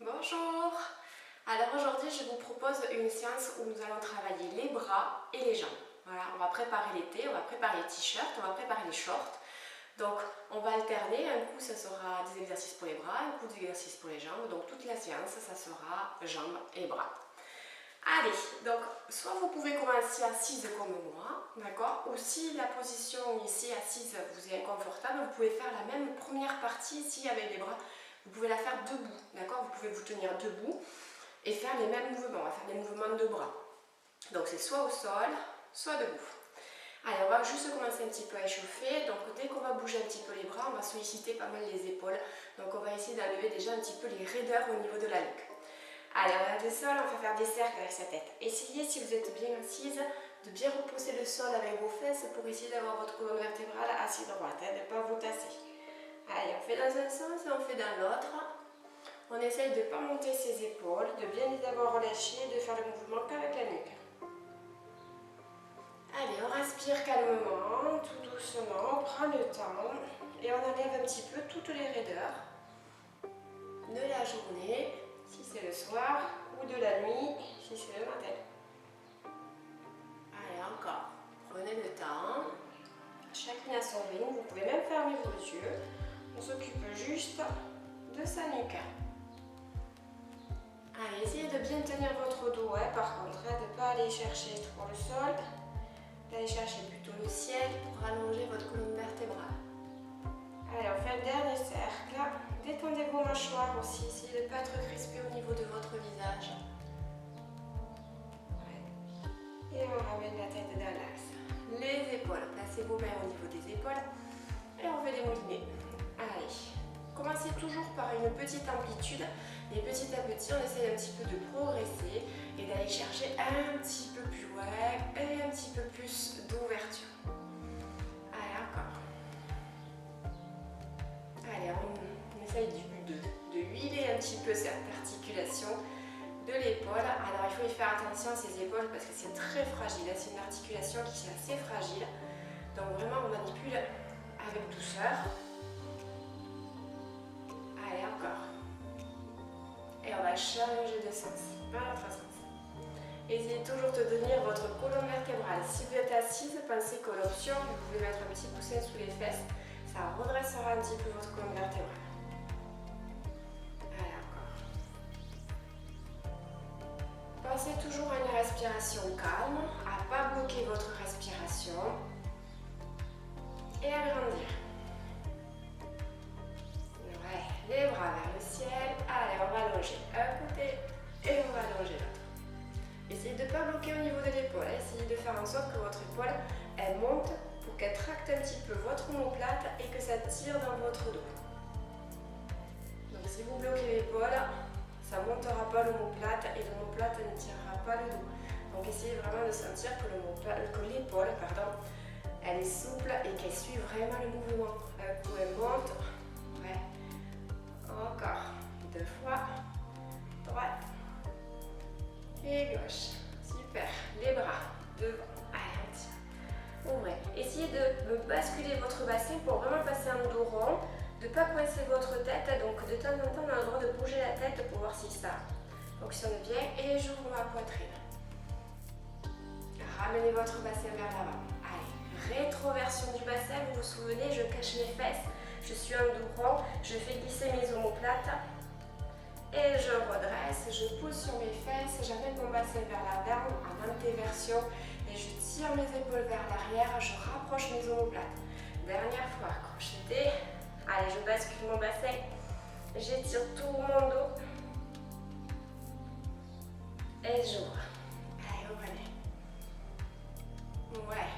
Bonjour! Alors aujourd'hui je vous propose une séance où nous allons travailler les bras et les jambes. Voilà, on va préparer l'été, on va préparer les t-shirts, on va préparer les shorts. Donc on va alterner, un coup ça sera des exercices pour les bras, un coup des exercices pour les jambes. Donc toute la séance ça sera jambes et bras. Allez, donc soit vous pouvez commencer assise comme moi, d'accord? Ou si la position ici assise vous est inconfortable, vous pouvez faire la même première partie ici avec les bras. Vous pouvez la faire debout, d'accord? Vous pouvez vous tenir debout et faire les mêmes mouvements. On va faire des mouvements de bras. Donc c'est soit au sol, soit debout. Allez, on va juste commencer un petit peu à échauffer. Donc dès qu'on va bouger un petit peu les bras, on va solliciter pas mal les épaules. Donc on va essayer d'enlever déjà un petit peu les raideurs au niveau de la nuque. Allez, on va le sol, on va faire des cercles avec sa tête. Essayez, si vous êtes bien assise, de bien repousser le sol avec vos fesses pour essayer d'avoir votre colonne vertébrale assise droite, de ne pas vous tasser. Allez, on fait dans un sens et on fait dans l'autre. On essaye de ne pas monter ses épaules, de bien les avoir relâchées et de faire le mouvement qu'avec la nuque. Allez, on respire calmement, tout doucement, on prend le temps et on enlève un petit peu toutes les raideurs de la journée, si c'est le soir, ou de la nuit, si c'est le matin. Allez, encore. Prenez le temps. Chacune à son rythme. Vous pouvez même fermer vos yeux. On s'occupe juste de sa nuque. Allez, essayez de bien tenir votre dos, par contre, de ne pas aller chercher trop le sol, d'aller chercher plutôt le ciel pour allonger votre colonne vertébrale. Allez, on fait un dernier cercle. Détendez vos mâchoires aussi, essayez de ne pas être crispé au niveau de votre visage. Et on ramène la tête dans l'axe. Les épaules, placez vos mains au niveau des épaules et on fait des moulinets. Allez, commencez toujours par une petite amplitude et petit à petit on essaie un petit peu de progresser et d'aller chercher un petit peu plus loin et un petit peu plus d'ouverture. Allez, encore. Allez, on essaye de huiler un petit peu cette articulation de l'épaule. Alors il faut y faire attention à ces épaules parce que c'est très fragile, c'est une articulation qui est assez fragile. Donc vraiment on manipule avec douceur. Allez, encore. Et on va changer de sens, dans l'autre sens. Essayez toujours de tenir votre colonne vertébrale. Si vous êtes assise, pensez que l'option, vous pouvez mettre un petit coussin sous les fesses. Ça redressera un petit peu votre colonne vertébrale. Allez, encore. Pensez toujours à une respiration calme, à ne pas bloquer votre respiration et à grandir. Ouais, les bras vers le ciel. Allez, on va allonger un côté et on va allonger l'autre. Essayez de ne pas bloquer au niveau de l'épaule. Essayez de faire en sorte que votre épaule elle monte pour qu'elle tracte un petit peu votre omoplate et que ça tire dans votre dos. Donc si vous bloquez l'épaule, ça ne montera pas l'omoplate et l'omoplate ne tirera pas le dos. Donc essayez vraiment de sentir que l'épaule, elle est souple et qu'elle suit vraiment le mouvement. Un coup elle monte, ouais. Encore, 2 fois, droite et gauche. Super, les bras devant, allez on tire. Ouvrez, essayez de basculer votre bassin pour vraiment passer un dos rond, de ne pas coincer votre tête, donc de temps en temps on a le droit de bouger la tête pour voir si ça fonctionne bien et j'ouvre ma poitrine. Ramenez votre bassin vers l'avant. Allez, rétroversion du bassin, vous vous souvenez, je cache mes fesses, je suis un dos rond, je fais glisser mes omoplates et je redresse, je pousse sur mes fesses, j'amène mon bassin vers l'avant en antéversion et je tire mes épaules vers l'arrière, je rapproche mes omoplates. Dernière fois, crochetez. Allez, je bascule mon bassin, j'étire tout mon dos et j'ouvre. Allez, ouvrez. Ouais.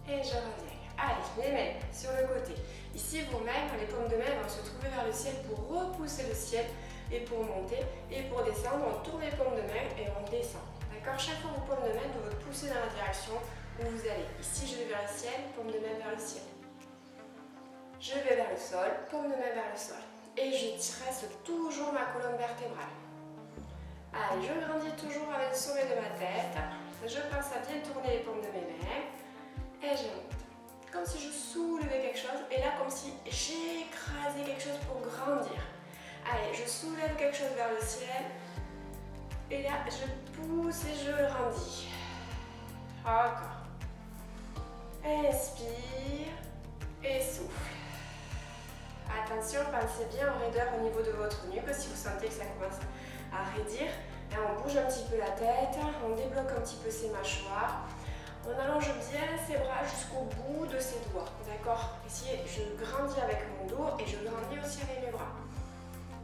Et je reviens. Allez, les mains sur le côté. Ici, vos mains, les paumes de main vont se trouver vers le ciel pour repousser le ciel et pour monter et pour descendre. On tourne les paumes de main et on descend. D'accord? Chaque fois, vos paumes de main doivent pousser dans la direction où vous allez. Ici, je vais vers le ciel, paume de main vers le ciel. Je vais vers le sol, paume de main vers le sol. Et je tresse toujours ma colonne vertébrale. Allez, je grandis toujours avec le sommet de ma tête. Je pense à bien tourner les paumes de mes mains. Et je monte. Comme si je soulevais quelque chose. Et là, comme si j'écrasais quelque chose pour grandir. Allez, je soulève quelque chose vers le ciel. Et là, je pousse et je le rendis. Encore. Inspire et souffle. Attention, pensez bien en raideur au niveau de votre nuque si vous sentez que ça commence à raidir. Là, on bouge un petit peu la tête, on débloque un petit peu ses mâchoires. On allonge bien ses bras jusqu'au bout de ses doigts, d'accord? Ici, je grandis avec mon dos et je grandis aussi avec mes bras.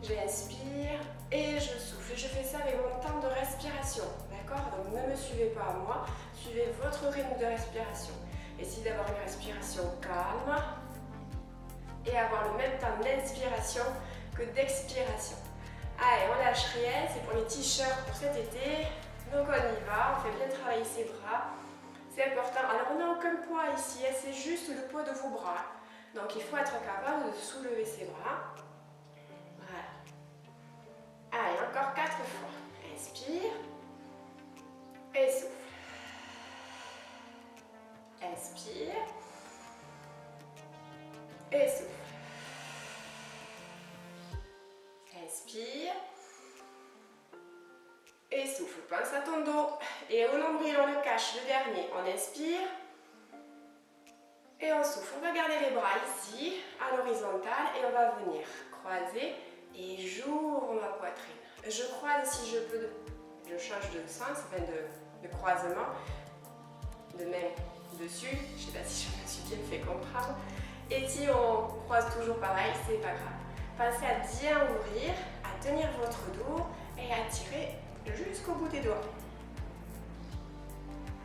J'inspire et je souffle. Je fais ça avec mon temps de respiration, d'accord? Donc ne me suivez pas à moi, suivez votre rythme de respiration. Essayez d'avoir une respiration calme et avoir le même temps d'inspiration que d'expiration. Allez, on lâche rien, c'est pour les t-shirts pour cet été. Donc on y va, on fait bien travailler ses bras. C'est important. Alors on n'a aucun poids ici, c'est juste le poids de vos bras. Donc il faut être capable de soulever ses bras. Voilà. Allez, encore 4 fois. Inspire et souffle. Inspire et souffle. Inspire et souffle. Pense à ton dos et au nombril, on le cache. Le dernier, on inspire et on souffle. On va garder les bras ici à l'horizontale et on va venir croiser et j'ouvre ma poitrine. Je croise si je peux, je change de sens, enfin de croisement, de main dessus. Je ne sais pas si je me suis bien fait comprendre. Et si on croise toujours pareil, c'est pas grave. Pensez à bien ouvrir, à tenir votre dos et à tirer jusqu'au bout des doigts.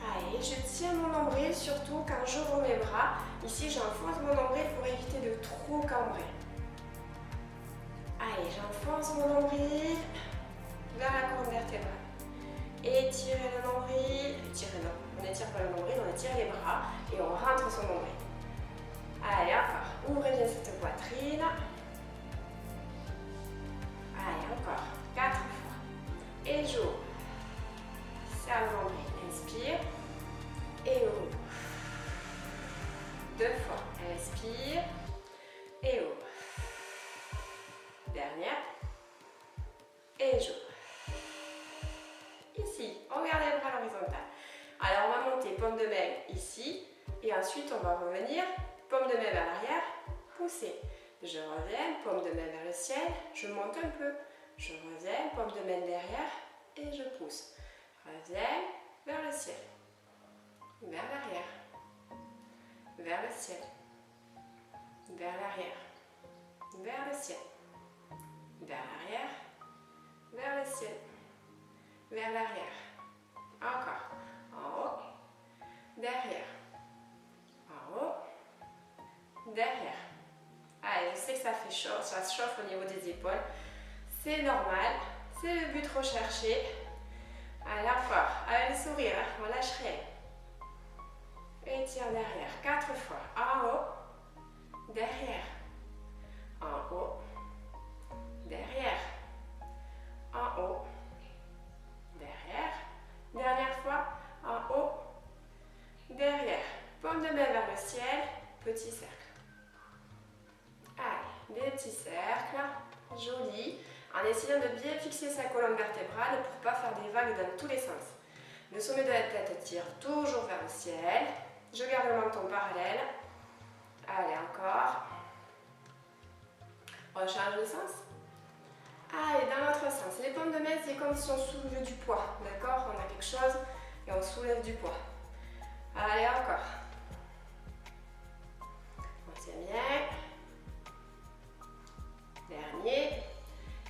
Allez, je tiens mon nombril, surtout quand j'ouvre mes bras. Ici, j'enfonce mon nombril pour éviter de trop cambrer. Allez, j'enfonce mon nombril vers la colonne vertébrale. Étirez le nombril. Étirez, non, on n'étire pas le nombril, on étire les bras et on rentre son nombril. Allez, encore. Ouvrez bien cette poitrine. Allez, encore. 4 fois. Et j'ouvre. Serre le nombril. Inspire. Et ouvre. 2 fois. Inspire. Et ouvre. Dernière. Et j'ouvre. Ici, on garde les bras à l'horizontale. Alors, on va monter paume de main ici. Et ensuite, on va revenir. Paume de main vers l'arrière. Pousser. Je reviens. Paume de main vers le ciel. Je monte un peu. Je reviens. Paume de main derrière. Et je pousse. Reviens vers le ciel. Vers l'arrière. Vers le ciel. Vers l'arrière. Vers le ciel. Vers l'arrière. Vers le ciel. Vers l'arrière. Encore. En haut. Derrière. En haut. Derrière. Allez, je sais que ça fait chaud, ça se chauffe au niveau des épaules. C'est normal. C'est le but recherché. Allez, encore. Avec le sourire, on lâche rien. Étire derrière. 4 fois. En haut. Derrière. En haut. Derrière. En haut. Derrière. Dernière fois. En haut. Derrière. Paume de main vers le ciel. Petit cercle. Allez, des petits cercles. Jolis. En essayant de bien fixer sa colonne vertébrale pour ne pas faire des vagues dans tous les sens. Le sommet de la tête tire toujours vers le ciel. Je garde le menton parallèle. Allez, encore. On change de sens. Allez, dans l'autre sens. Les paumes de main, c'est comme si on soulevait du poids. D'accord? On a quelque chose et on soulève du poids. Allez, encore. On tient bien. Dernier.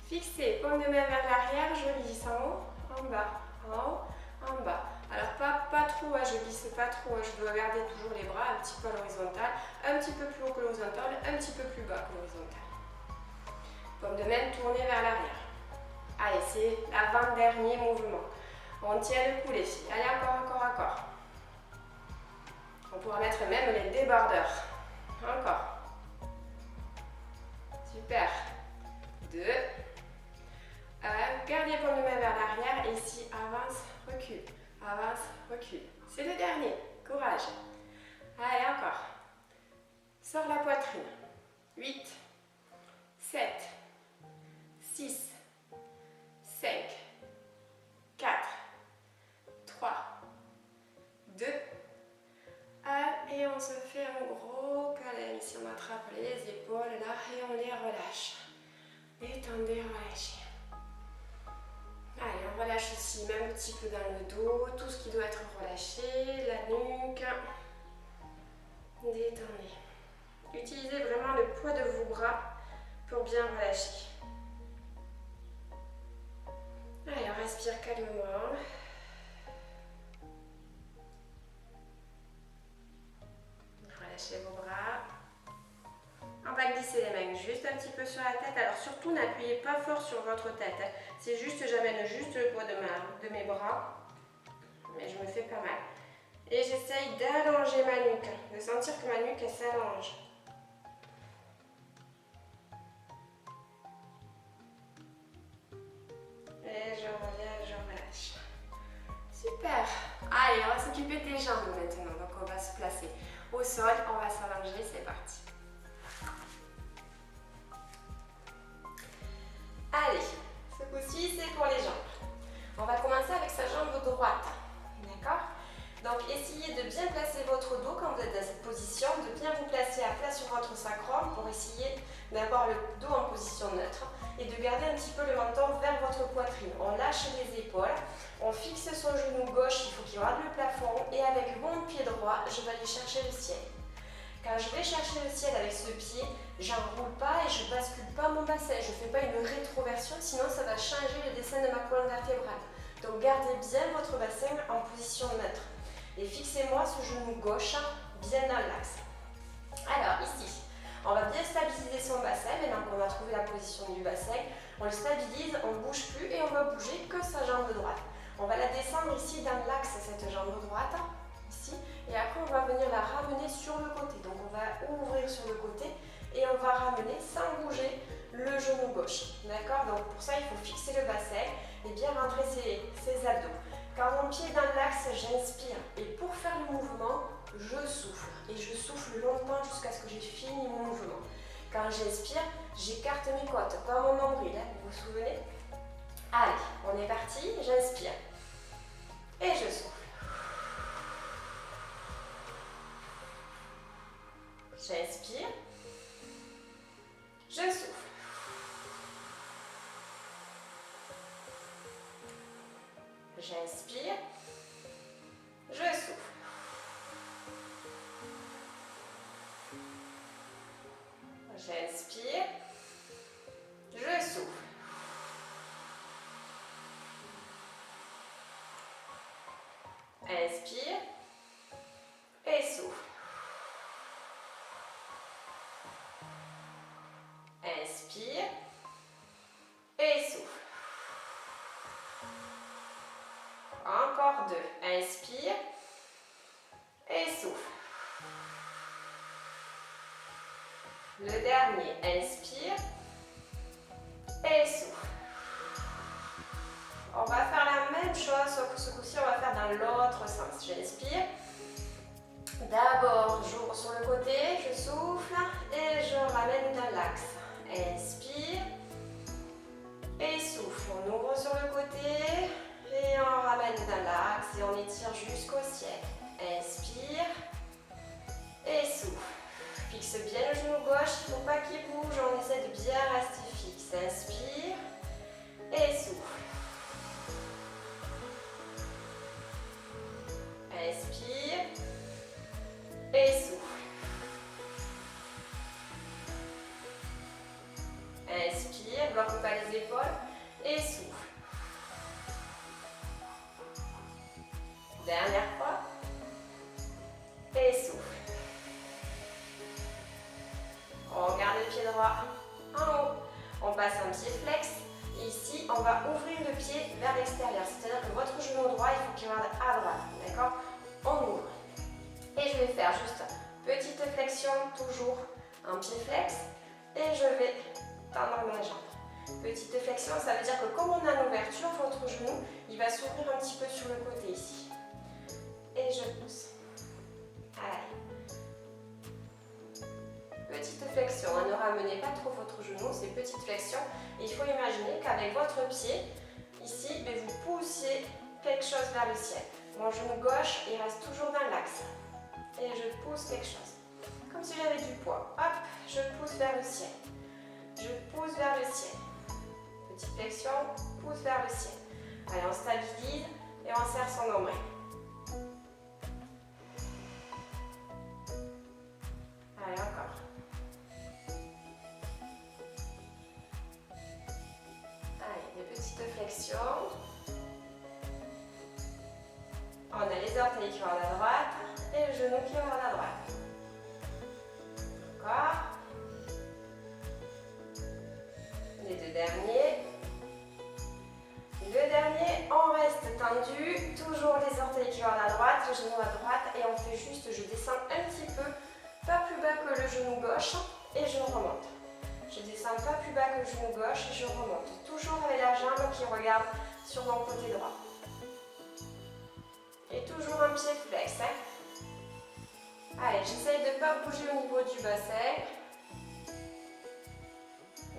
Fixez, paume de main vers l'arrière, je glisse en haut, en bas, en haut, en bas. Alors pas trop, je glisse pas trop, je dois garder toujours les bras un petit peu à l'horizontale, un petit peu plus haut que l'horizontale, un petit peu plus bas que l'horizontale. Paume de main tournée vers l'arrière. Allez, c'est l'avant-dernier mouvement. On tient le cou les filles. Allez, encore. On pourra mettre même les débardeurs. Encore. Super. 2. Gardez paume de main vers l'arrière. Et ici, avance, recule. Avance, recule. C'est le dernier. Courage. Allez, encore. Sors la poitrine. 8, 7, 6, petit peu dans le dos, tout ce qui doit être relâché, la nuque. Détendez. Utilisez vraiment le poids de vos bras pour bien relâcher. Allez, on respire calmement. Relâchez vos bras. On va glisser les mains juste un petit peu sur la tête. Alors surtout, n'appuyez pas fort sur votre tête. C'est juste, j'amène juste le poids de mes bras. Mais je me fais pas mal. Et j'essaye d'allonger ma nuque, de sentir que ma nuque s'allonge. Et je reviens, je relâche. Super. Allez, on va s'occuper des jambes maintenant. Donc on va se placer au sol, on va s'allonger, c'est parti. Allez, ce coup-ci c'est pour les jambes. On va commencer avec sa jambe droite. D'accord ? Donc essayez de bien placer votre dos quand vous êtes dans cette position, de bien vous placer à plat sur votre sacrum pour essayer d'avoir le dos en position neutre et de garder un petit peu le menton vers votre poitrine. On lâche les épaules, on fixe son genou gauche, il faut qu'il regarde le plafond et avec mon pied droit, je vais aller chercher le ciel. Quand je vais chercher le ciel avec ce pied, j'enroule pas et je bascule pas mon bassin, je ne fais pas une rétroversion, sinon ça va changer le dessin de ma colonne vertébrale. Donc gardez bien votre bassin en position neutre. Et fixez-moi ce genou gauche bien dans l'axe. Alors ici, on va bien stabiliser son bassin. Maintenant qu'on a trouvé la position du bassin, on le stabilise, on ne bouge plus et on va bouger que sa jambe droite. On va la descendre ici dans l'axe, cette jambe droite, ici. Et après, on va venir la ramener sur le côté. Donc on va ouvrir sur le côté et on va ramener sans bouger le genou gauche. D'accord? Donc pour ça, il faut fixer le bassin et bien rentrer ses abdos. Quand mon pied est dans l'axe, j'inspire. Et pour faire le mouvement, je souffle. Et je souffle longtemps jusqu'à ce que j'ai fini mon mouvement. Quand j'inspire, j'écarte mes côtes, pas mon nombril. Vous vous souvenez? Allez, on est parti. J'inspire. Et je souffle. J'inspire. Je souffle. J'inspire, je souffle. J'inspire, je souffle. Inspire et souffle. Inspire et souffle. Encore deux. Inspire et souffle. Le dernier. Inspire et souffle. On va faire la même chose, sauf que ce coup-ci, on va faire dans l'autre sens. J'inspire. D'abord, j'ouvre sur le côté, je souffle et je ramène dans l'axe. Inspire et souffle. On ouvre sur le côté. Et on ramène dans l'axe et on étire jusqu'au ciel. Inspire et souffle. Fixe bien le genou gauche, il ne faut pas qu'il bouge, on essaie de bien rester fixe. Inspire et souffle. Inspire et souffle. Inspire, bloque pas les épaules et souffle. Dernière fois. Et souffle. On garde le pied droit en haut. On passe un pied flex. Et ici, on va ouvrir le pied vers l'extérieur. C'est-à-dire que votre genou droit, il faut qu'il regarde à droite. D'accord? On ouvre. Et je vais faire juste petite flexion, toujours un pied flex. Et je vais tendre ma jambe. Petite flexion, ça veut dire que comme on a une ouverture, votre genou, il va s'ouvrir un petit peu sur le côté ici. Et je pousse. Allez. Petite flexion, ne ramenez pas trop votre genou, c'est petite flexion. Et il faut imaginer qu'avec votre pied, ici, vous poussez quelque chose vers le ciel. Mon genou gauche, il reste toujours dans l'axe. Et je pousse quelque chose. Comme si j'avais du poids. Hop, je pousse vers le ciel. Je pousse vers le ciel. Petite flexion, pousse vers le ciel. Allez, on stabilise. Et on serre son nombril. Allez, encore. Allez, des petites flexions. On a les orteils qui vont à la droite et le genou qui va à la droite. Encore. Les deux derniers. Le dernier, on reste tendu. Toujours les orteils qui vont à la droite, le genou à droite. Et on fait juste, je descends un petit peu, pas plus bas que le genou gauche. Et je remonte. Je descends pas plus bas que le genou gauche et je remonte. Toujours avec la jambe qui regarde sur mon côté droit. Et toujours un pied flex. Allez, j'essaye de ne pas bouger au niveau du bassin.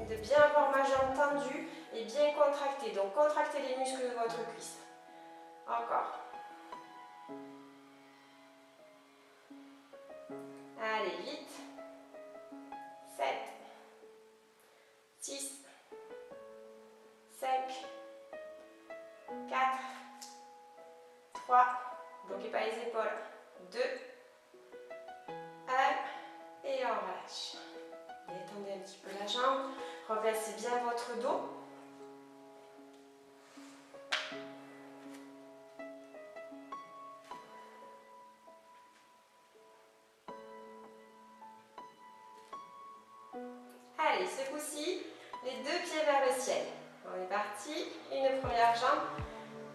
De bien avoir ma jambe tendue et bien contractée. Donc contractez les muscles de votre cuisse. Encore. Allez, vite. 7, 6, 5, 4, 3, bloquez pas les épaules, 2, 1, et on relâche. Détendez un petit peu la jambe, replacez bien votre dos. Allez, ce coup-ci, les deux pieds vers le ciel. On est parti, une première jambe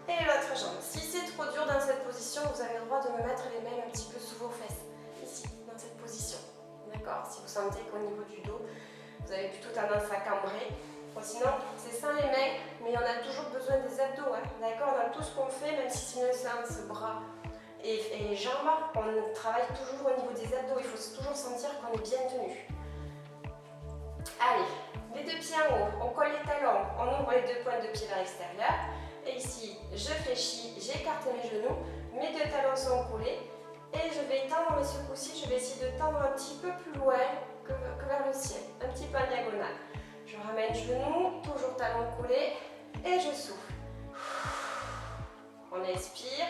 et l'autre jambe. Si c'est trop dur dans cette position, vous avez le droit de me mettre les mains un petit peu sous vos fesses, ici, dans cette position. D'accord? Si vous sentez qu'au niveau du dos, vous avez plutôt tendance à cambrer. Bon, sinon, c'est sans les mains, mais on a toujours besoin des abdos. Hein? D'accord? Dans tout ce qu'on fait, même si c'est une séance bras et jambes, on travaille toujours au niveau des abdos. Il faut toujours sentir qu'on est bien tenu. Allez, les deux pieds en haut, on colle les talons, on ouvre les deux pointes de pied vers l'extérieur. Et ici, je fléchis, j'écarte mes genoux, mes deux talons sont collés. Et je vais tendre, mais ce coup-ci, je vais essayer de tendre un petit peu plus loin que vers le ciel, un petit peu en diagonale. Je ramène genou, toujours talons collés, et je souffle. On expire.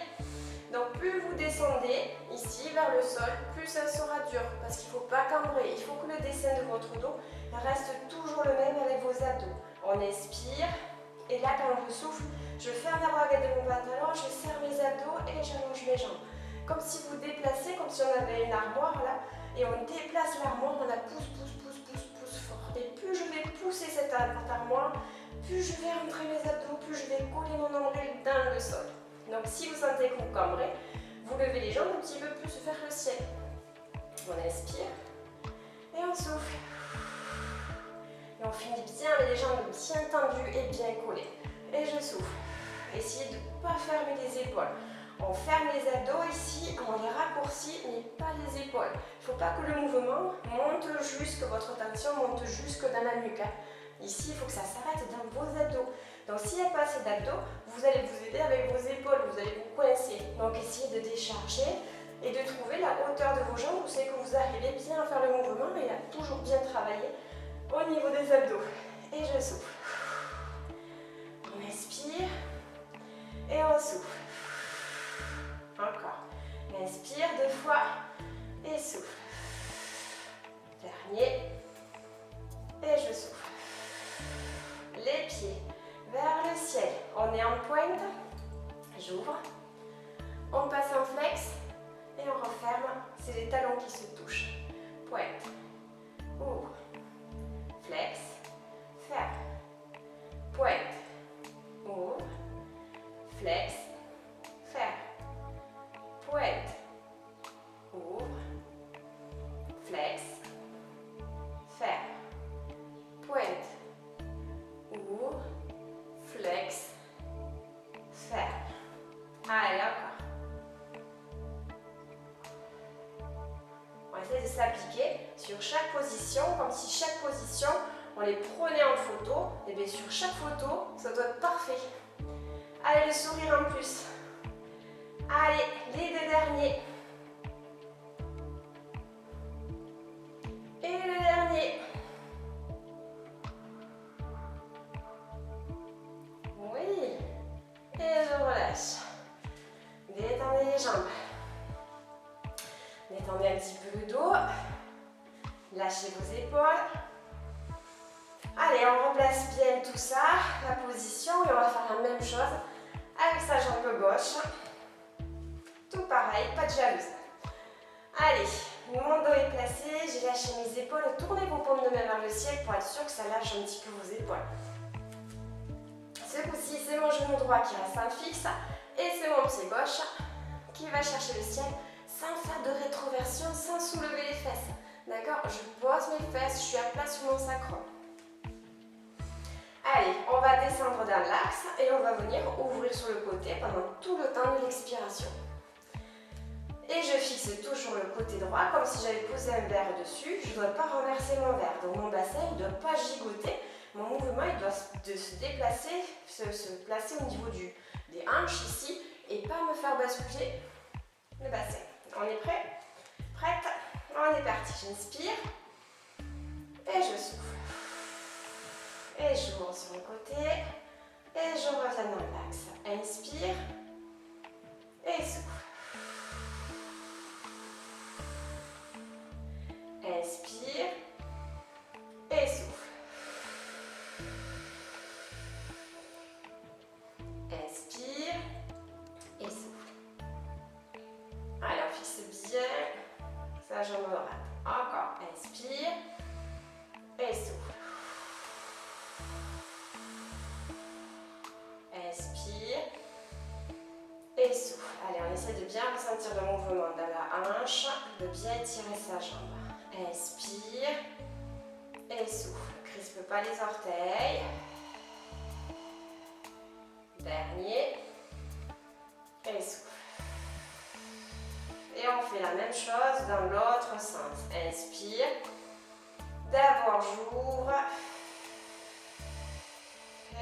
Donc plus vous descendez ici vers le sol, plus ça sera dur, parce qu'il ne faut pas cambrer. Il faut que le dessin de votre dos reste toujours le même avec vos abdos. On expire, et là quand je souffle, je ferme la braguette de mon pantalon, je serre mes abdos et j'allonge mes jambes. Comme si vous déplacez, comme si on avait une armoire là, et on déplace l'armoire, on la pousse, pousse, pousse, pousse, pousse fort. Et plus je vais pousser cette armoire, plus je vais rentrer mes abdos, plus je vais coller mon nombril dans le sol. Donc si vous sentez que vous cambrez, vous levez les jambes un petit peu plus vers le ciel. On inspire et on souffle. Et on finit bien avec les jambes bien tendues et bien collées. Et je souffle. Essayez de ne pas fermer les épaules. On ferme les abdos ici, on les raccourcit, mais pas les épaules. Il ne faut pas que le mouvement monte jusque, votre tension monte jusque dans la nuque. Ici, il faut que ça s'arrête dans vos abdos. Donc s'il n'y a pas assez d'abdos, vous allez vous aider avec vos épaules, vous allez vous coincer. Donc essayez de décharger et de trouver la hauteur de vos jambes où c'est que vous arrivez bien à faire le mouvement et à toujours bien travailler au niveau des abdos. Et je souffle. On inspire et on souffle. Encore. Inspire 2 fois et souffle. Dernier. Et je souffle. Les pieds vers le ciel. On est en pointe. J'ouvre. On passe en flex et on referme. C'est les talons qui se touchent. Pointe. Ouvre. Flex. Ferme. Pointe. Ouvre. Flex. Ferme. Pointe. Ouvre. Flex. Ferme. Pointe. Ouvre. Flex. Ferme. Allez, encore. On va essayer de s'appliquer sur chaque position, comme si chaque position, on les prenait en photo. Et bien sur chaque photo, ça doit être parfait. Allez, le sourire en plus. Allez, les deux derniers. Et le dernier. Oui. Et je relâche. tout ça, la position, et on va faire la même chose avec sa jambe gauche. Tout pareil, pas de jalouse. Allez, mon dos est placé, j'ai lâché mes épaules. Tournez vos paumes de main vers le ciel pour être sûr que ça lâche un petit peu vos épaules. Ce coup-ci, c'est mon genou droit qui reste en fixe et c'est mon pied gauche qui va chercher le ciel sans faire de rétroversion, sans soulever les fesses. D'accord? Je pose mes fesses, je suis à plat sur mon sacrum. Allez, on va descendre dans l'axe et on va venir ouvrir sur le côté pendant tout le temps de l'expiration. Et je fixe toujours le côté droit comme si j'avais posé un verre dessus. Je ne dois pas renverser mon verre. Donc mon bassin il ne doit pas gigoter. Mon mouvement il doit se déplacer, se placer au niveau des hanches ici et pas me faire basculer le bassin. On est prêt? Prête? On est parti. J'inspire et je souffle. Et j'ouvre sur le côté et je reviens dans l'axe. Inspire et souffle. Inspire et souffle. Inspire et souffle. Allez, on fixe bien sa jambe droite. Encore. Inspire et souffle. Inspire et souffle. Allez, on essaie de bien ressentir le mouvement dans la hanche, de bien étirer sa jambe. Inspire et souffle. Crispe pas les orteils. Dernier. Et souffle. Et on fait la même chose dans l'autre sens. Inspire. D'abord j'ouvre.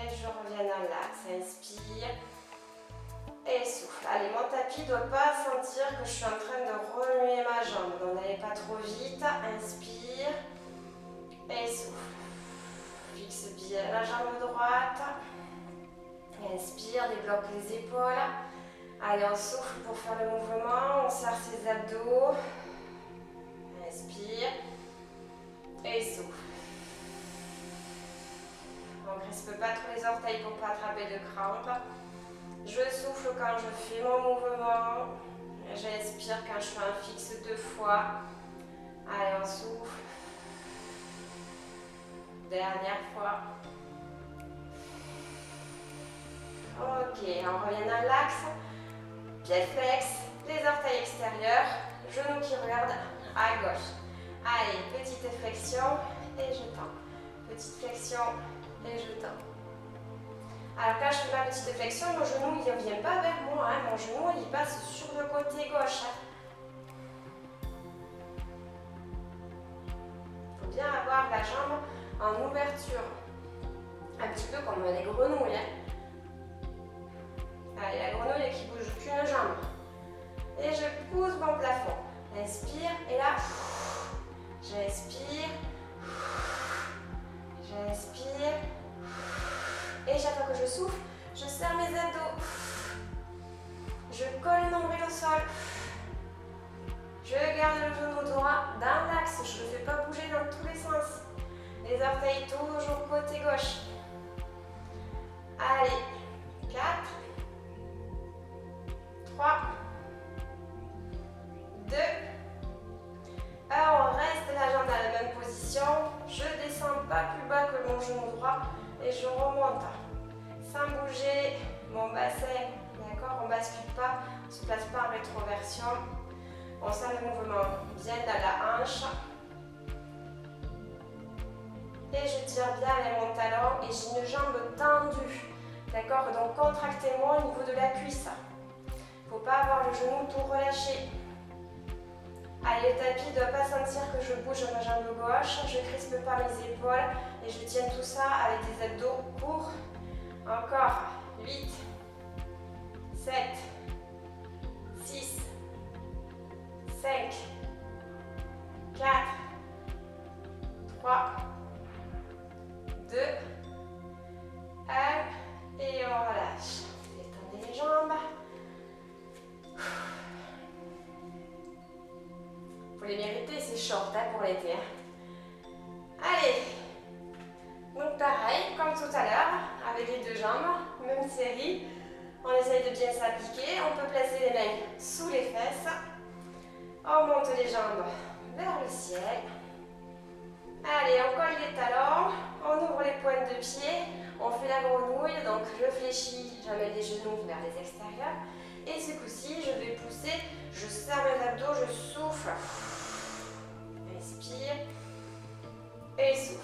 Et je reviens dans l'axe. Inspire. Et souffle. Allez, mon tapis ne doit pas sentir que je suis en train de remuer ma jambe. Donc n'allez pas trop vite. Inspire. Et souffle. Fixe bien la jambe droite. Inspire, débloque les épaules. Allez, on souffle pour faire le mouvement. On serre ses abdos. Inspire. Et souffle. On ne crispe pas trop les orteils pour ne pas attraper de crampes. Je souffle quand je fais mon mouvement. J'inspire quand je fais un fixe 2 fois. Allez, on souffle. Dernière fois. Ok, on revient dans l'axe. Pied flex, les orteils extérieurs, genoux qui regardent à gauche. Allez, petite flexion et je tends. Petite flexion et je tends. Alors quand je fais ma petite flexion, mon genou il ne vient pas vers moi, hein. Mon genou il passe sur le côté gauche. Il faut bien avoir la jambe en ouverture. Un petit peu comme les grenouilles. Hein. Allez, la grenouille qui bouge qu'une jambe. Et je pousse mon plafond. Inspire et là, j'inspire. J'inspire. Et chaque fois que je souffle, je serre mes abdos. Je colle le nombril au sol. Je garde le genou droit dans l'axe. Je ne le fais pas bouger dans tous les sens. Les orteils toujours côté gauche. Allez, 4, 3, 2, 1. On reste la jambe dans la même position. Je descends pas plus bas que mon genou droit et je remonte. Sans bouger mon bassin, d'accord? On ne bascule pas, on ne se place pas en rétroversion. On sent le mouvement bien dans la hanche. Et je tire bien avec mon talon et j'ai une jambe tendue. D'accord? Donc contractez-moi au niveau de la cuisse. Il ne faut pas avoir le genou tout relâché. Allez, le tapis ne doit pas sentir que je bouge ma jambe gauche. Je ne crispe pas mes épaules et je tiens tout ça avec des abdos courts. Encore 8, 7, 6, 5, 4, 3, 2, 1 et on relâche. Détendez les jambes. Vous les méritez, c'est short pour l'été. Allez, donc pareil, comme tout à l'heure, avec les deux jambes, même série. On essaye de bien s'appliquer. On peut placer les mains sous les fesses. On monte les jambes vers le ciel. Allez, on colle les talons, on ouvre les pointes de pied, on fait la grenouille, donc je fléchis, j'amène les genoux vers les extérieurs. Et ce coup-ci, je vais pousser, je serre mes abdos, je souffle. Inspire et souffle.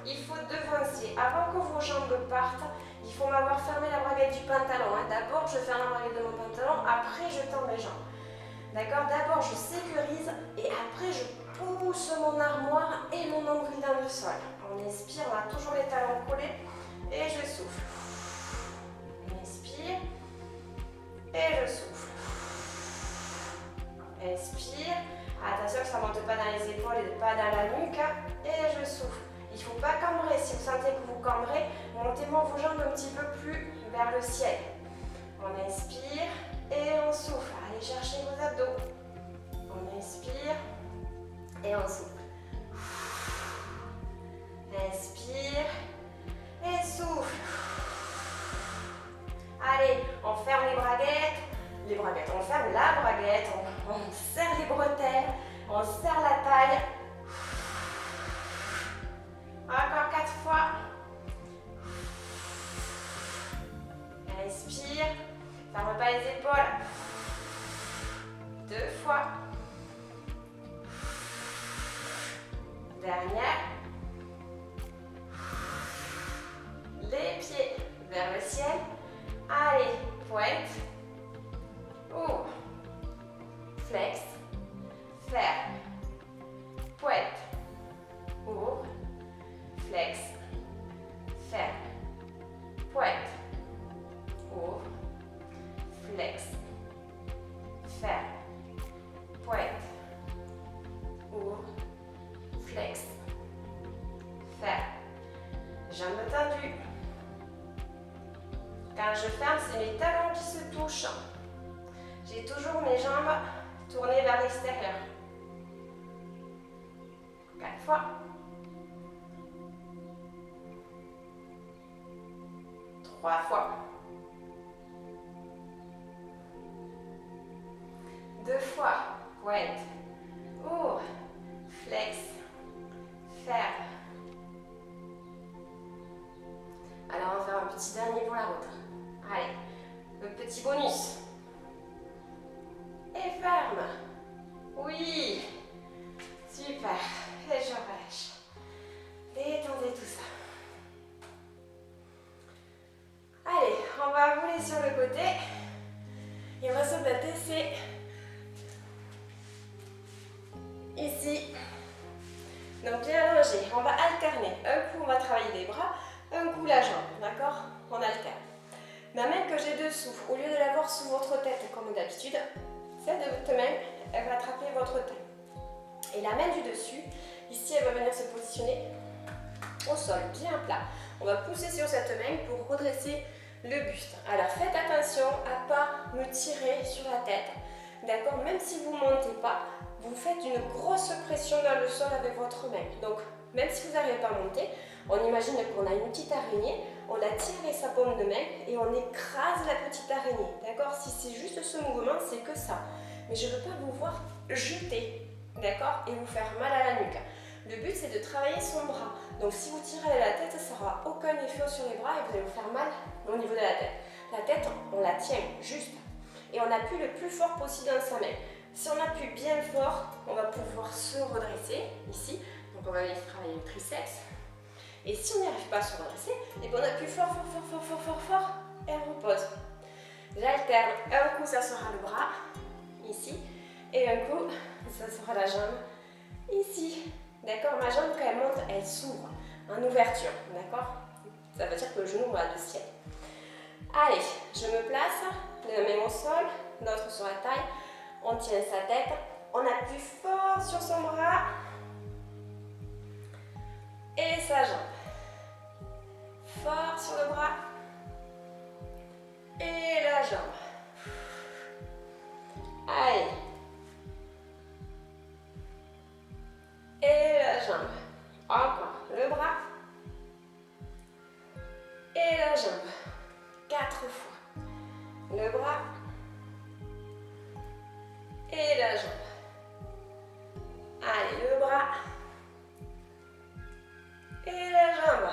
Il faut devancer. Avant que vos jambes partent, il faut m'avoir fermé la braguette du pantalon. D'abord, je ferme la braguette de mon pantalon, après je tends mes jambes. D'accord? D'abord, je sécurise et après, je pousse mon armoire et mon nombril dans le sol. On inspire, on a toujours les talons collés et je souffle. Inspire et je souffle. Inspire. Attention que ça ne monte pas dans les épaules et pas dans la nuque. Et je souffle. Il ne faut pas cambrer. Si vous sentez que vous cambrez, montez-moi vos jambes un petit peu plus vers le ciel. On inspire et on souffle. Allez chercher vos abdos. On inspire et on souffle. Inspire et souffle. Allez, on ferme les braguettes. On ferme la braguette, on serre les bretelles, on serre la taille. Encore 4 fois. Inspire, ferme pas les épaules. 2 fois. Dernière. Les pieds vers le ciel. Allez, pointe. Ouvre. Flex. Ferme. Pointe. Ouvre. Flex. Ferme. Pointe. Ouvre. Flex. Ferme. Pointe. Ouvre. Flex. Ferme. Jambes tendues. Quand je ferme, c'est mes talons qui se touchent. J'ai toujours mes jambes tournées vers l'extérieur. 4 fois. 3 fois. 2 fois. Pointe. Ouvre. Flex. Ferme. Alors on va faire un petit dernier pour la route. Allez, le petit bonus. Et ferme. Oui. Super. Et je relâche. Détendez tout ça. Allez, on va rouler sur le côté. Et on va se placer ici. Donc bien allongé. On va alterner. Un coup, on va travailler les bras. Un coup, la jambe. D'accord? On alterne. La main que j'ai dessous, au lieu de l'avoir sous votre tête comme d'habitude, celle de votre main, elle va attraper votre tête. Et la main du dessus, ici, elle va venir se positionner au sol, bien plat. On va pousser sur cette main pour redresser le buste. Alors faites attention à ne pas me tirer sur la tête. D'accord? Même si vous ne montez pas, vous faites une grosse pression dans le sol avec votre main. Donc, même si vous n'arrivez pas à monter, on imagine qu'on a une petite araignée, on la tire avec sa paume de main et on écrase la petite araignée. D'accord? Si c'est juste ce mouvement, c'est que ça. Mais je ne veux pas vous voir jeter, d'accord? Et vous faire mal à la nuque. Le but, c'est de travailler son bras. Donc, si vous tirez à la tête, ça n'aura aucun effet sur les bras et vous allez vous faire mal au niveau de la tête. La tête, on la tient juste. Et on appuie le plus fort possible dans sa main. Si on appuie bien fort, on va pouvoir se redresser ici. Donc, on va venir travailler le triceps. Et si on n'y arrive pas à se redresser, et bien on appuie fort, et on repose. J'alterne. Un coup, ça sera le bras, ici. Et un coup, ça sera la jambe, ici. D'accord? Ma jambe, quand elle monte, elle s'ouvre en ouverture. D'accord? Ça veut dire que le genou va le ciel. Allez, je me place, la main au sol, l'autre sur la taille. On tient sa tête. On appuie fort sur son bras. Et sa jambe. Fort sur le bras. Et la jambe. Allez. Et la jambe. Encore le bras. et la jambe. 4 fois. Le bras et la jambe. Allez, le bras et la jambe.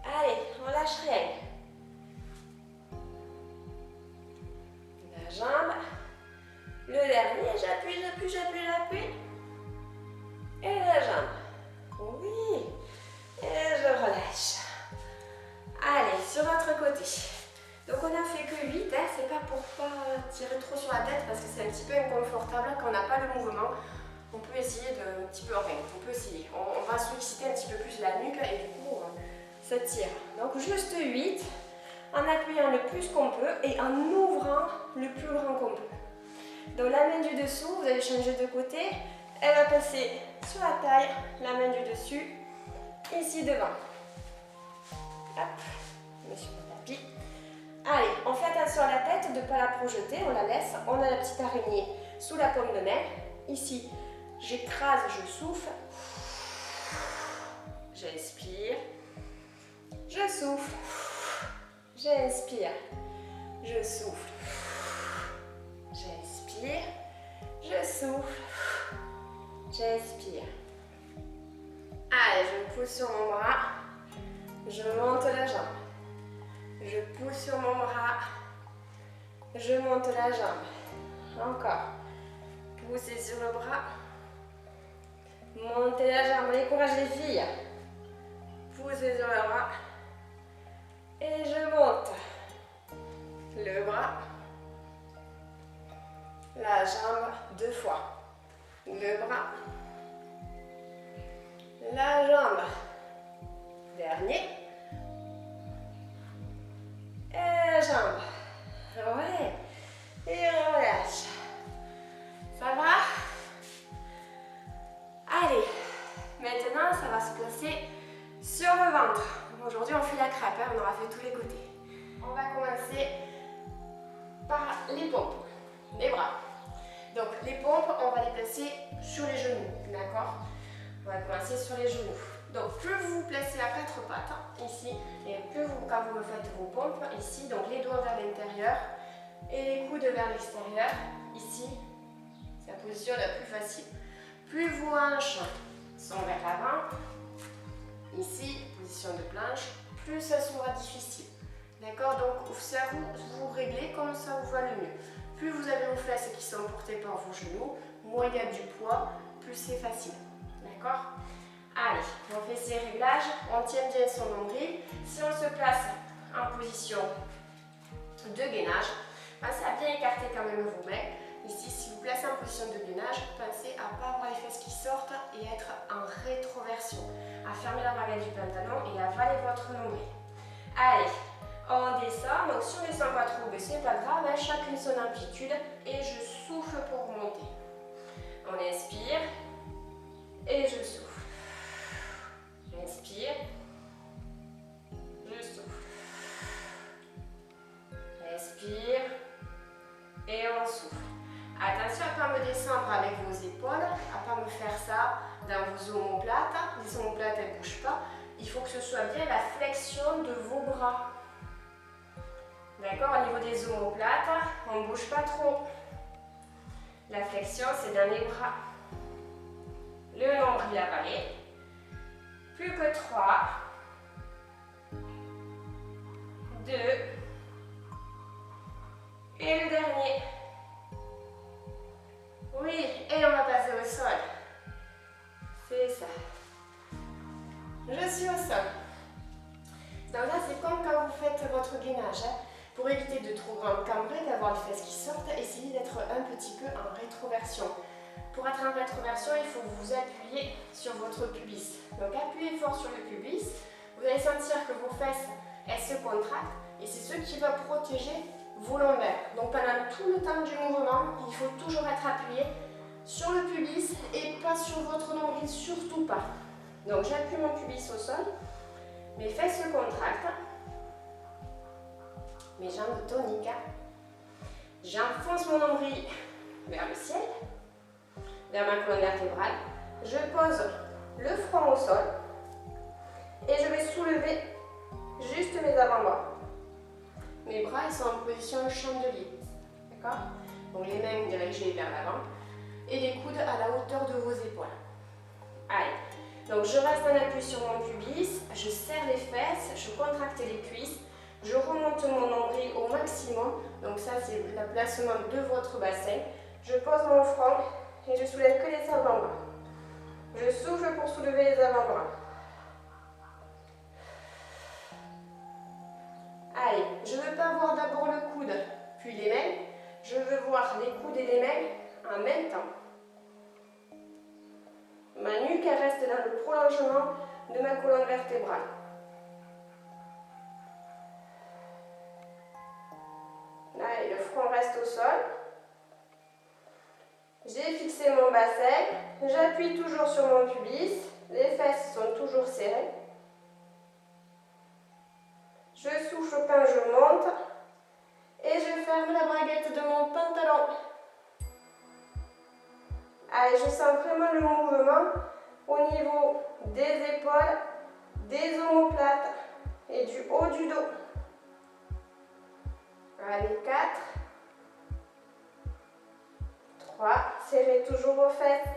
Allez, on lâche rien. La jambe. Le dernier, j'appuie, j'appuie, j'appuie, j'appuie. Et la jambe. Oui. Et je relâche. Allez, sur l'autre côté. Donc on a fait que 8, hein, c'est pas pour pas tirer trop sur la tête parce que c'est un petit peu inconfortable quand on n'a pas le mouvement. On peut essayer de un petit peu, enfin on peut essayer. On va solliciter un petit peu plus la nuque et du coup ça tire. Donc juste 8 en appuyant le plus qu'on peut et en ouvrant le plus grand qu'on peut. Donc la main du dessous, vous allez changer de côté, elle va passer sur la taille, la main du dessus, ici devant. Hop, je mets sur le tapis. Allez, on fait attention à la tête de ne pas la projeter, on la laisse. On a la petite araignée sous la paume de main. Ici, j'écrase, je souffle. J'inspire. Je souffle. J'inspire. Je souffle. J'inspire. Je souffle. J'inspire. Allez, je pousse sur mon bras. Je monte la jambe. Je pousse sur mon bras. Je monte la jambe. Encore. Poussez sur le bras. Montez la jambe. Allez, courage les filles. Poussez sur le bras. Et je monte. Le bras. La jambe 2 fois. Le bras. La jambe. Dernier. Et la jambe. Ouais. Et on relâche. Ça va? Allez. Maintenant, ça va se placer sur le ventre. Aujourd'hui, on fait la crêpe. Hein, on aura fait tous les côtés. On va commencer par les pompes. Les bras. Donc, les pompes, on va les placer sur les genoux. D'accord? On va commencer sur les genoux. Donc, plus vous vous placez à 4 pattes, ici, et plus vous, quand vous me faites vos pompes, ici, donc les doigts vers l'intérieur et les coudes vers l'extérieur, ici, c'est la position la plus facile. Plus vos hanches sont vers l'avant, ici, position de planche, plus ça sera difficile. D'accord? Donc, ça vous réglez comme ça vous va le mieux. Plus vous avez vos fesses qui sont portées par vos genoux, moins il y a du poids, plus c'est facile. D'accord? Allez, on fait ces réglages, on tient bien son nombril. Si on se place en position de gainage, pensez à bien écarter quand même vos mains. Ici, si vous placez en position de gainage, pensez à ne pas avoir les fesses qui sortent et être en rétroversion. À fermer la barrière du pantalon et à avaler votre nombril. Allez, on descend. Donc si on ne descend pas trop, mais c'est pas grave, hein, chacune son amplitude. Et je souffle pour monter. On inspire et je souffle. J'inspire, je souffle. Inspire et on souffle. Attention à ne pas me descendre avec vos épaules, à ne pas me faire ça dans vos omoplates. Les omoplates, elles ne bougent pas. Il faut que ce soit bien la flexion de vos bras. D'accord? Au niveau des omoplates, on ne bouge pas trop. La flexion, c'est dans les bras. Le nombril avalé. Plus que 3, 2, et le dernier. Oui, et on va passer au sol. C'est ça. Je suis au sol. Donc là, c'est comme quand vous faites votre gainage. Hein. Pour éviter de trop cambrer, d'avoir les fesses qui sortent, essayez d'être un petit peu en rétroversion. Pour être en rétroversion, il faut vous appuyer sur votre pubis. Donc appuyez fort sur le pubis. Vous allez sentir que vos fesses, elles se contractent et c'est ce qui va protéger vos lombaires. Donc pendant tout le temps du mouvement, il faut toujours être appuyé sur le pubis et pas sur votre nombril, surtout pas. Donc j'appuie mon pubis au sol, mes fesses se contractent, mes jambes toniques. J'enfonce mon nombril vers le ciel. Vers ma colonne vertébrale, je pose le front au sol, soulever juste mes avant-bras. Mes bras ils sont en position chandelier. D'accord? Donc les mains dirigées vers l'avant et les coudes à la hauteur de vos épaules. Allez, donc je reste en appui sur mon pubis, je serre les fesses, je contracte les cuisses, je remonte mon nombril au maximum, donc ça c'est le placement de votre bassin. Je pose mon front et je soulève que les avant-bras. Je souffle pour soulever les avant-bras. Allez, je ne veux pas voir d'abord le coude, puis les mains. Je veux voir les coudes et les mains en même temps. Ma nuque elle reste dans le prolongement de ma colonne vertébrale. Allez, le front reste au sol. J'ai fixé mon bassin. J'appuie toujours sur mon pubis. Les fesses sont toujours serrées. Je souffle quand je monte. Et je ferme la braguette de mon pantalon. Allez, je sens vraiment le mouvement au niveau des épaules, des omoplates et du haut du dos. Allez, 4, 3, serrez toujours vos fesses.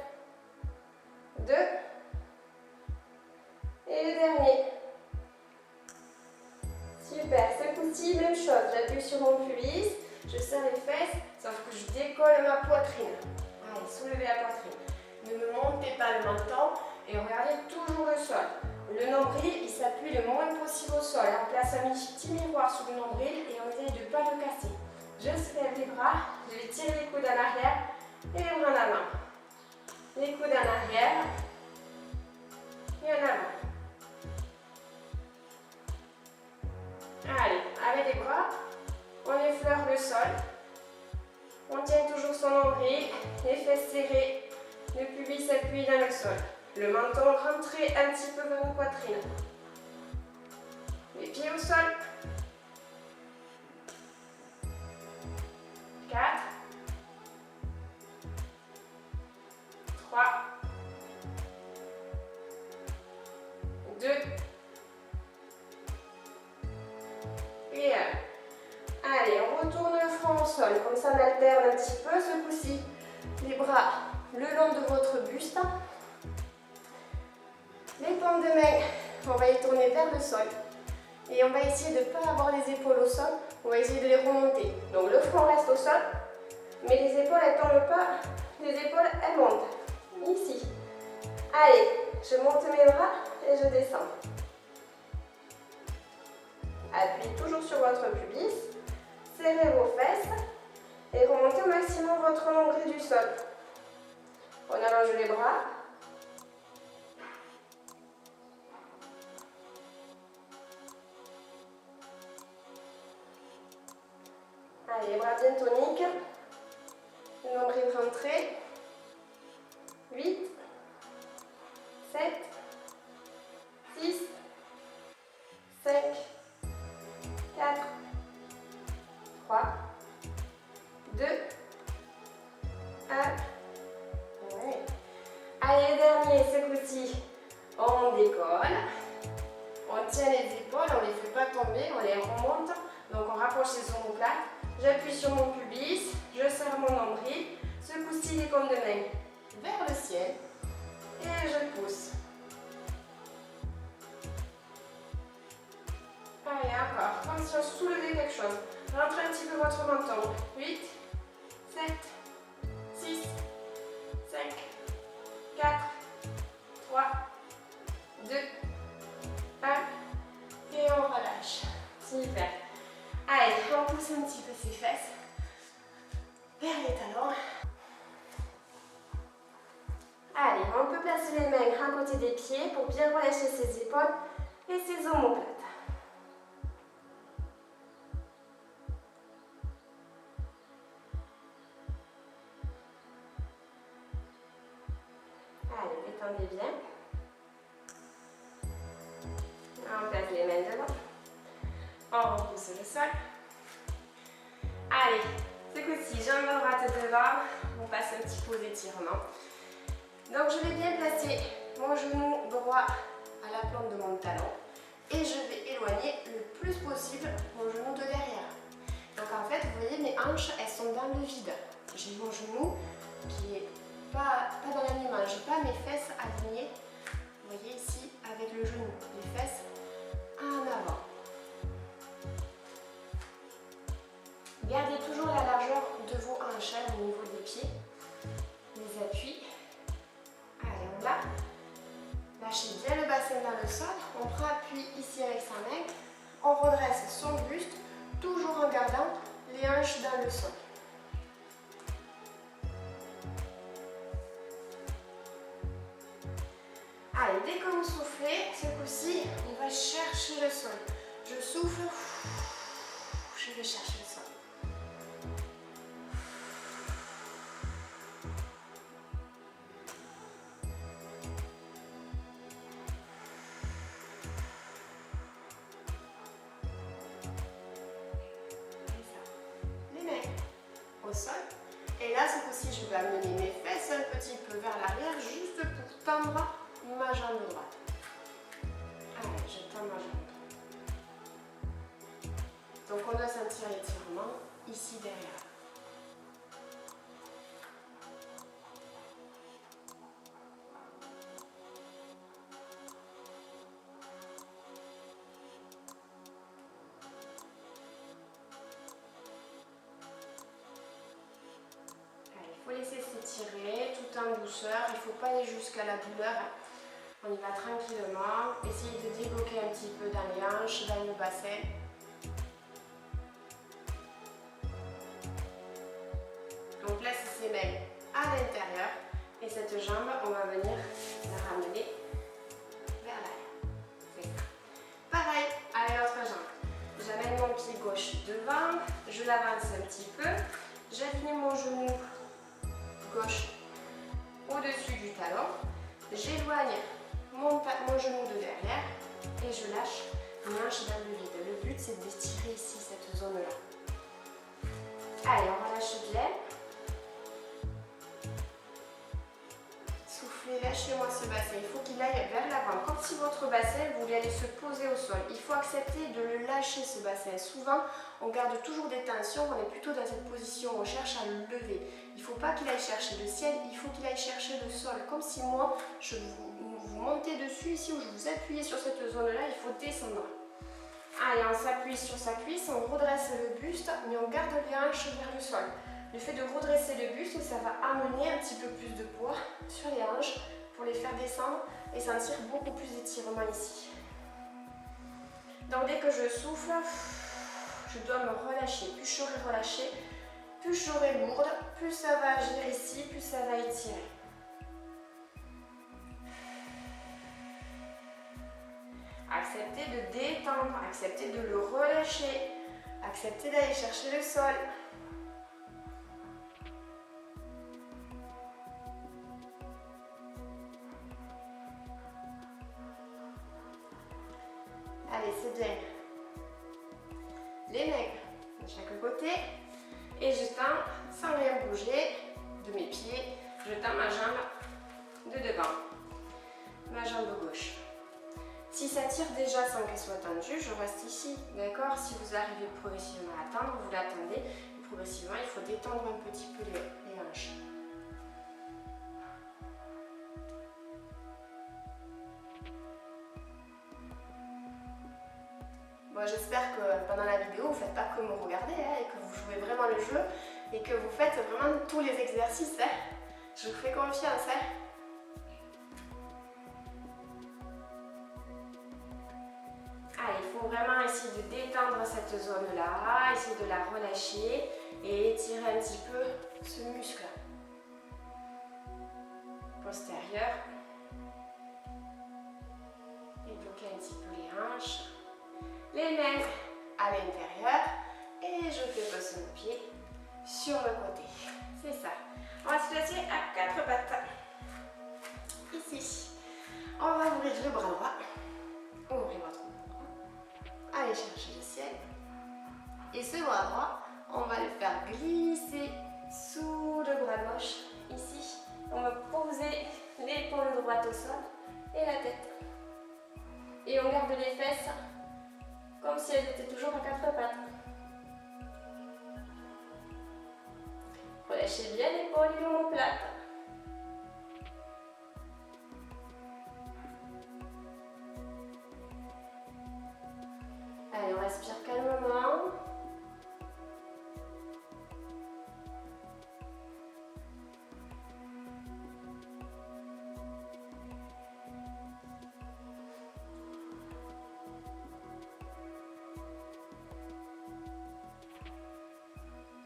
2, et le dernier. Super, ce coup-ci, même chose, j'appuie sur mon pubis, je serre les fesses, sauf que je décolle ma poitrine. Allez, soulevez la poitrine. Ne me montez pas le menton et regardez toujours le sol. Le nombril, il s'appuie le moins possible au sol. On place un petit miroir sur le nombril et on essaye de ne pas le casser. Je soulève les bras, je vais tirer les coudes en arrière et les bras en avant. Les coudes en arrière et en avant. Allez, avec les bras, on effleure le sol. On tient toujours son nombril, les fesses serrées, le pubis s'appuie dans le sol. Le menton rentré un petit peu vers vos poitrines. Les pieds au sol. 4, 3, 2, et 1. Allez, on retourne le front au sol, comme ça on alterne un petit peu ce coup-ci. Les bras le long de votre buste. Les paumes de main, on va les tourner vers le sol. Et on va essayer de ne pas avoir les épaules au sol, on va essayer de les remonter. Donc le front reste au sol, mais les épaules elles ne tombent pas, les épaules elles montent. Ici. Allez, je monte mes bras et je descends. Appuyez toujours sur votre pubis, serrez vos fesses et remontez au maximum votre nombril du sol. On allonge les bras. Allez, les bras bien toniques. Le nombril rentré. 8, 7, 6, 5, 4, 3, 2, 1. Ouais. Allez, dernier, ce coup-ci, on décolle. On tient les épaules, on ne les fait pas tomber, on les remonte. Donc on rapproche les omoplates. J'appuie sur mon pubis, je serre mon nombril. Ce coup-ci, les paumes de main vers le ciel. Et je pousse. Allez, encore. Comme si on soulevait quelque chose. Rentrez un petit peu votre menton. 8, 7, 6, 5, 4, 3, 2, 1. Et on relâche. Super. Allez, on pousse un petit peu ses fesses vers les talons. Allez, on peut placer les mains à côté des pieds pour bien relâcher ses épaules et ses omoplates. Allez, détendez bien. On place les mains devant. On repousse le sol. Allez, ce coup-ci, jambes droites devant. On passe un petit peu aux étirements. Donc je vais bien placer mon genou droit à la plante de mon talon et d'éloigner le plus possible mon genou de derrière. Donc en fait, vous voyez, mes hanches, elles sont dans le vide. J'ai mon genou qui est pas dans l'animal. J'ai pas mes fesses alignées. Vous voyez ici, avec le genou, les fesses en avant. Gardez toujours la largeur de vos hanches au niveau des pieds. Les appuis. Allez, on l'a. Lâchez bien le bassin dans le sol. On prend appui ici avec sa main. On redresse son buste, toujours en gardant les hanches dans le sol. Allez, dès que vous soufflez, ce coup-ci, on va chercher le sol. Je souffle, je vais chercher le sol. Au sol. Et là, ce coup-ci, je vais amener mes fesses un petit peu vers l'arrière, juste pour tendre ma jambe droite. Allez, je tends ma jambe. Donc, on doit sentir l'étirement ici derrière. Il faut laisser s'étirer tout en douceur, il ne faut pas aller jusqu'à la douleur. On y va tranquillement. Essayez de débloquer un petit peu dans les hanches, dans le bassin. Donc laisse ses mains à l'intérieur et cette jambe, on va venir la ramener vers l'arrière. C'est ça. Pareil, allez, l'autre jambe. J'amène mon pied gauche devant, je l'avance un petit peu, j'aligne mon genou gauche au-dessus du talon, j'éloigne mon genou de derrière et je lâche mes hanches dans le vide. Le but c'est d'étirer ici cette zone-là. Allez, on relâche bien. Soufflez, lâchez-moi ce bassin. Il faut qu'il aille vers l'avant. Comme si votre bassin voulait aller se poser au sol. Il faut accepter de le lâcher ce bassin. Souvent, on garde toujours des tensions. On est plutôt dans cette position. On cherche à le lever. Il ne faut pas qu'il aille chercher le ciel. Il faut qu'il aille chercher le sol. Comme si moi, je vous montez dessus ici ou je vous appuyais sur cette zone-là. Il faut descendre. Allez, on s'appuie sur sa cuisse. On redresse le buste, mais on garde les hanches vers le sol. Le fait de redresser le buste, ça va amener un petit peu plus de poids sur les hanches pour les faire descendre et sentir beaucoup plus d'étirement ici. Donc dès que je souffle, je dois me relâcher. Plus je serai relâchée, plus je serai lourde, plus ça va agir ici, plus ça va étirer. Acceptez de détendre, acceptez de le relâcher, acceptez d'aller chercher le sol. Allez, c'est bien. Les mains de chaque côté. Et je tends sans rien bouger de mes pieds. Je tends ma jambe de devant. Ma jambe gauche. Si ça tire déjà sans qu'elle soit tendue, je reste ici. D'accord? Si vous arrivez progressivement à tendre, vous l'attendez. Et progressivement, il faut détendre un petit peu les hanches. Bon, j'espère que pendant la vidéo, vous ne faites pas que me regarder et que vous jouez vraiment le jeu et que vous faites vraiment tous les exercices. Je vous fais confiance. Il faut vraiment essayer de détendre cette zone-là, essayer de la relâcher et étirer un petit peu ce muscle postérieur. Et bloquer un petit peu les hanches. Les mains à l'intérieur et je fais passer mon pied sur le côté. C'est ça. On va se placer à 4 pattes. Ici. On va ouvrir le bras droit. Ouvrez votre bras droit. Allez chercher le ciel. Et ce bras droit, on va le faire glisser sous le bras gauche. Ici. On va poser l'épaule droite au sol et la tête. Et on garde les fesses comme si elles étaient toujours à quatre pattes. Relâchez bien l'épaule et l'omoplate. Allez, on respire calmement.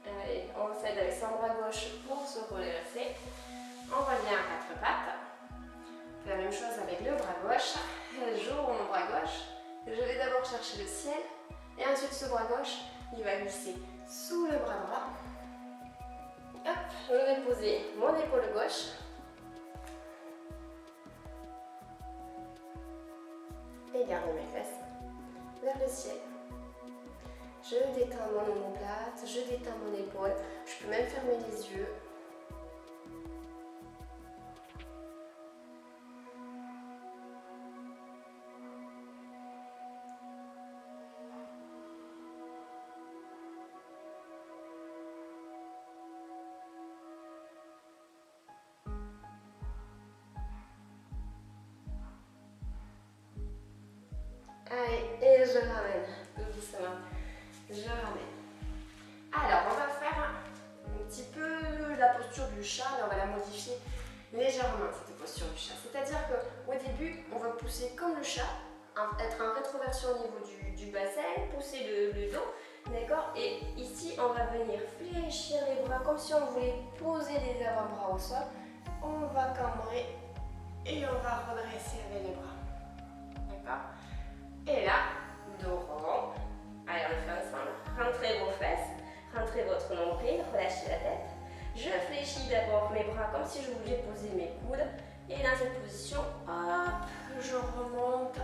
Allez, on s'aide avec son bras gauche pour se redresser. On revient à quatre pattes. On fait la même chose avec le bras gauche. J'ouvre mon bras gauche. Je vais d'abord chercher le ciel. Et ensuite, ce bras gauche, il va glisser sous le bras droit. Hop, je vais poser mon épaule gauche. Et garder mes fesses vers le ciel. Je détends mon omoplate, je détends mon épaule. Je peux même fermer les yeux. Allez, et je ramène, tout doucement. Je ramène. Alors, on va faire un petit peu la posture du chat, mais on va la modifier légèrement, cette posture du chat. C'est-à-dire qu'au début, on va pousser comme le chat, être en rétroversion au niveau du bassin, pousser le dos, d'accord? Et ici, on va venir fléchir les bras comme si on voulait poser les avant-bras au sol. On va cambrer et on va redresser avec les bras, d'accord? Et là, dos rond. Allez, on le fait ensemble. Rentrez vos fesses, rentrez votre nombril, relâchez la tête. Je fléchis d'abord mes bras comme si je voulais poser mes coudes. Et dans cette position, hop, je remonte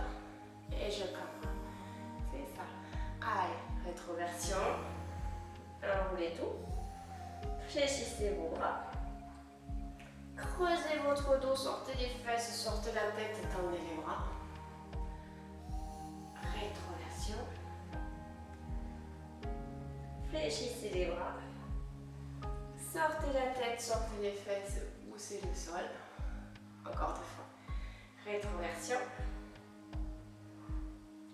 et je cambre. C'est ça. Allez, rétroversion. Enroulez tout. Fléchissez vos bras. Creusez votre dos, sortez les fesses, sortez la tête, tendez les bras. Rétroversion. Fléchissez les bras. Sortez la tête, sortez les fesses, poussez le sol. Encore deux fois. Rétroversion.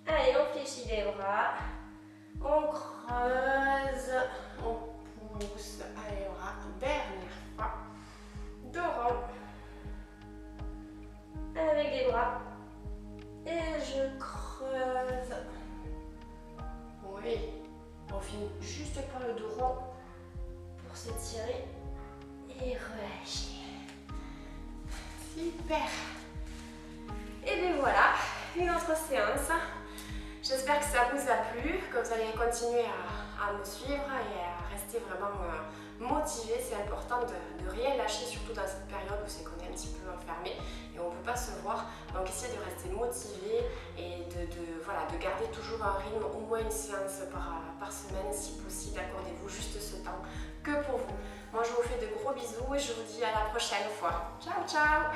Allez, on fléchit les bras. On creuse. On pousse. Allez, bras. Dernière fois. Dos rond. Avec les bras. Et je creuse. Oui. On finit juste par le dos rond pour s'étirer et relâcher. Super. Et bien voilà, une autre séance. J'espère que ça vous a plu, que vous allez continuer à me suivre et à rester vraiment motivé. C'est important de rien lâcher, surtout dans cette période où c'est qu'on est un petit peu enfermé et on ne peut pas se voir. Donc essayez de rester motivé et de garder toujours un rythme, au moins une séance par semaine si possible. Accordez-vous juste ce temps que pour vous. Moi je vous fais de gros bisous et je vous dis à la prochaine fois. Ciao ciao.